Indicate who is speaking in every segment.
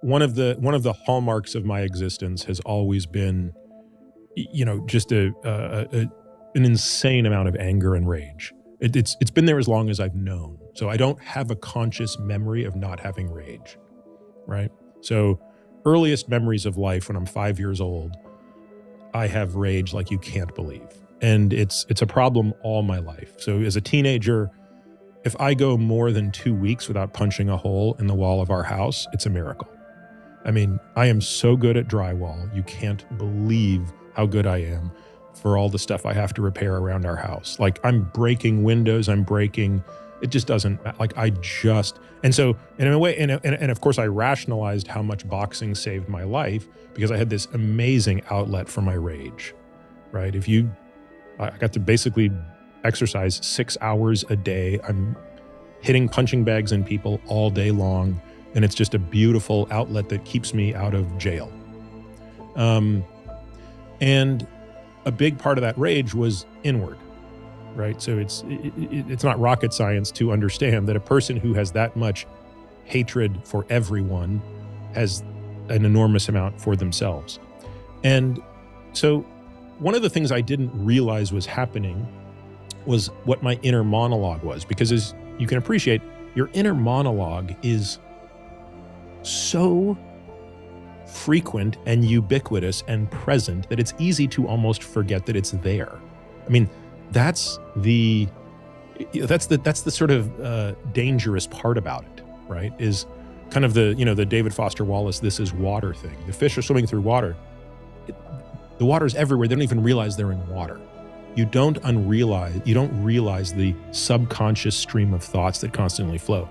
Speaker 1: one of the hallmarks of my existence has always been, just an insane amount of anger and rage. It's been there as long as I've known. So I don't have a conscious memory of not having rage, right? So earliest memories of life when I'm 5 years old, I have rage like you can't believe. And it's a problem all my life. So as a teenager, if I go more than 2 weeks without punching a hole in the wall of our house, it's a miracle. I mean, I am so good at drywall. You can't believe how good I am for all the stuff I have to repair around our house. Like, I'm breaking windows, it just doesn't, and so in a way, and of course I rationalized how much boxing saved my life because I had this amazing outlet for my rage, right? I got to basically exercise 6 hours a day. I'm hitting punching bags in people all day long, and it's just a beautiful outlet that keeps me out of jail. And a big part of that rage was inward, right? So it's not rocket science to understand that a person who has that much hatred for everyone has an enormous amount for themselves. And so one of the things I didn't realize was happening was what my inner monologue was, because as you can appreciate, your inner monologue is so frequent and ubiquitous and present that it's easy to almost forget that it's there. I mean, that's the sort of dangerous part about it, right? Is kind of the David Foster Wallace "this is water" thing. The fish are swimming through water. The water's everywhere. They don't even realize they're in water. You don't realize the subconscious stream of thoughts that constantly flow.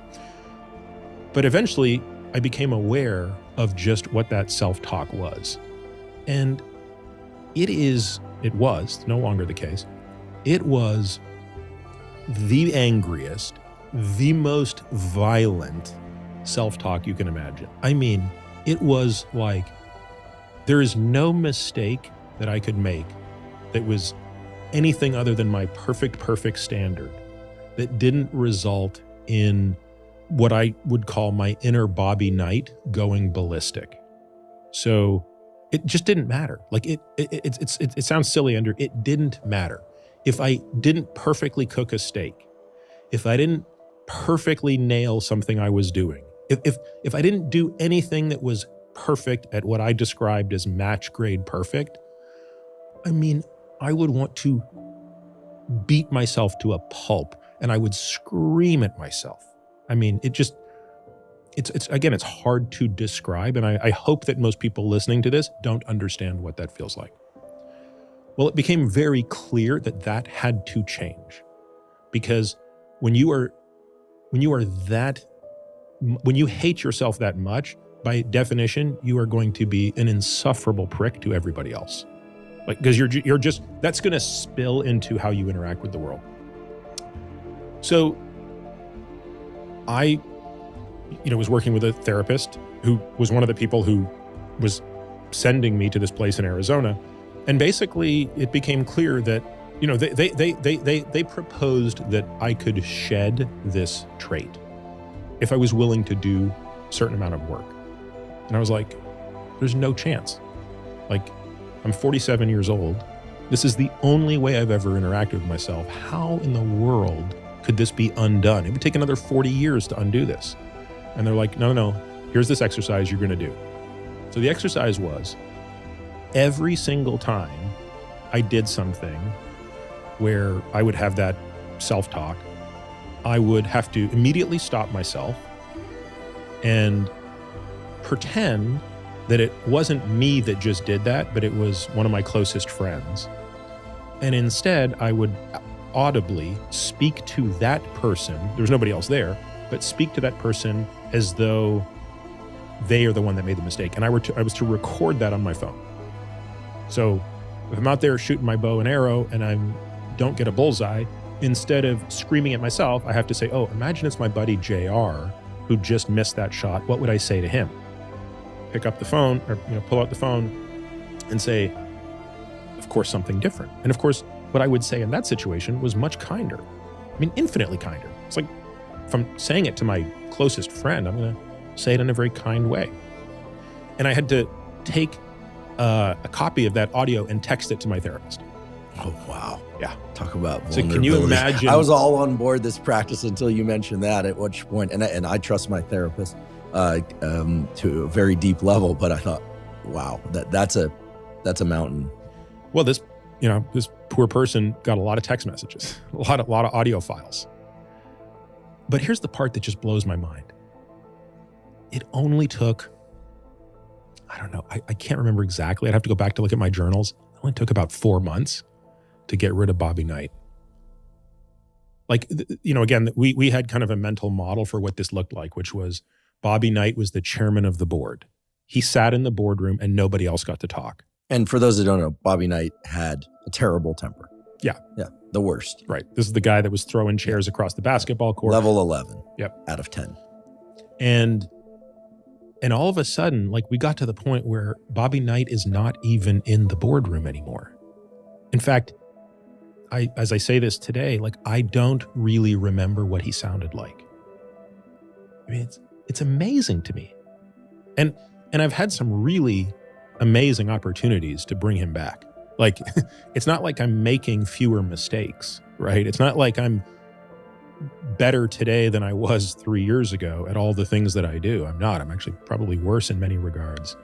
Speaker 1: But eventually, I became aware of just what that self-talk was. And it was no longer the case. It was the angriest, the most violent self-talk you can imagine. I mean, it was like, there is no mistake that I could make that was anything other than my perfect standard that didn't result in what I would call my inner Bobby Knight going ballistic. So it just didn't matter. Like it sounds silly, Andrew. It didn't matter. If I didn't perfectly cook a steak, if I didn't perfectly nail something I was doing, if I didn't do anything that was perfect at what I described as match grade perfect, I mean, I would want to beat myself to a pulp and I would scream at myself. I mean, it's hard to describe, and I hope that most people listening to this don't understand what that feels like. Well, it became very clear that had to change, because when you hate yourself that much, by definition, you are going to be an insufferable prick to everybody else. Like, because you're just, that's going to spill into how you interact with the world. So I, was working with a therapist who was one of the people who was sending me to this place in Arizona. And basically it became clear that, they proposed that I could shed this trait if I was willing to do a certain amount of work. And I was like, there's no chance. Like, I'm 47 years old. This is the only way I've ever interacted with myself. How in the world could this be undone? It would take another 40 years to undo this. And they're like, no, here's this exercise you're gonna do. So the exercise was, every single time I did something where I would have that self-talk, I would have to immediately stop myself and pretend that it wasn't me that just did that, but it was one of my closest friends. And instead, I would audibly speak to that person. There was nobody else there, but speak to that person as though they are the one that made the mistake. And I was to record that on my phone. So if I'm out there shooting my bow and arrow and I don't get a bullseye, instead of screaming at myself, I have to say, oh, imagine it's my buddy JR who just missed that shot. What would I say to him? Pick up the phone, or pull out the phone and say, of course, something different. And of course, what I would say in that situation was much kinder. I mean, infinitely kinder. It's like, if I'm saying it to my closest friend, I'm going to say it in a very kind way. And I had to take a copy of that audio and text it to my therapist.
Speaker 2: Oh, wow.
Speaker 1: Yeah.
Speaker 2: Talk about
Speaker 1: So
Speaker 2: vulnerability.
Speaker 1: can you imagine?
Speaker 2: I was all on board this practice until you mentioned that, at which point, and I trust my therapist to a very deep level, but I thought, wow, that's a mountain.
Speaker 1: Well, this poor person got a lot of text messages, a lot of audio files. But here's the part that just blows my mind. It only took, I don't know, I can't remember exactly. I'd have to go back to look at my journals. It only took about 4 months to get rid of Bobby Knight. Like, again, we had kind of a mental model for what this looked like, which was Bobby Knight was the chairman of the board. He sat in the boardroom and nobody else got to talk.
Speaker 2: And for those that don't know, Bobby Knight had a terrible temper.
Speaker 1: Yeah.
Speaker 2: Yeah. The worst.
Speaker 1: Right. This is the guy that was throwing chairs across the basketball court.
Speaker 2: Level 11.
Speaker 1: Yep.
Speaker 2: Out of 10.
Speaker 1: And all of a sudden, like, we got to the point where Bobby Knight is not even in the boardroom anymore. In fact, as I say this today, like, I don't really remember what he sounded like. I mean, it's amazing to me. And I've had some really amazing opportunities to bring him back. Like, it's not like I'm making fewer mistakes, right? It's not like I'm better today than I was 3 years ago at all the things that I do. I'm not. I'm actually probably worse in many regards.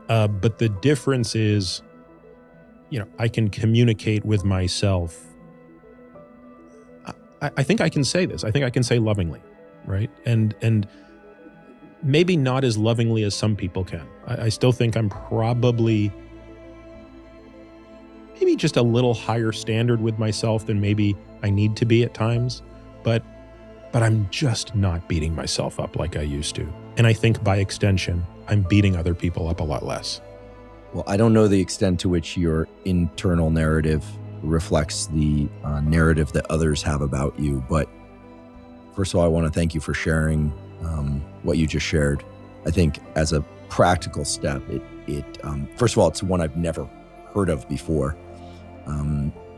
Speaker 1: But the difference is, I can communicate with myself. I think I can say this. I think I can say lovingly, right? And maybe not as lovingly as some people can. I still think I'm probably maybe just a little higher standard with myself than maybe I need to be at times. But I'm just not beating myself up like I used to. And I think by extension, I'm beating other people up a lot less.
Speaker 2: Well, I don't know the extent to which your internal narrative reflects the narrative that others have about you. But first of all, I want to thank you for sharing what you just shared. I think as a practical step, it first of all, it's one I've never heard of before,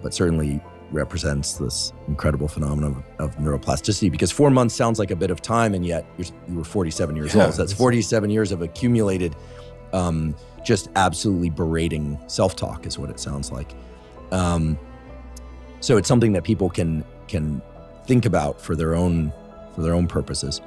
Speaker 2: but certainly represents this incredible phenomenon of neuroplasticity, because 4 months sounds like a bit of time, and yet you were 47 years old. So that's 47 years of accumulated, just absolutely berating self-talk is what it sounds like. So it's something that people can think about for their own purposes.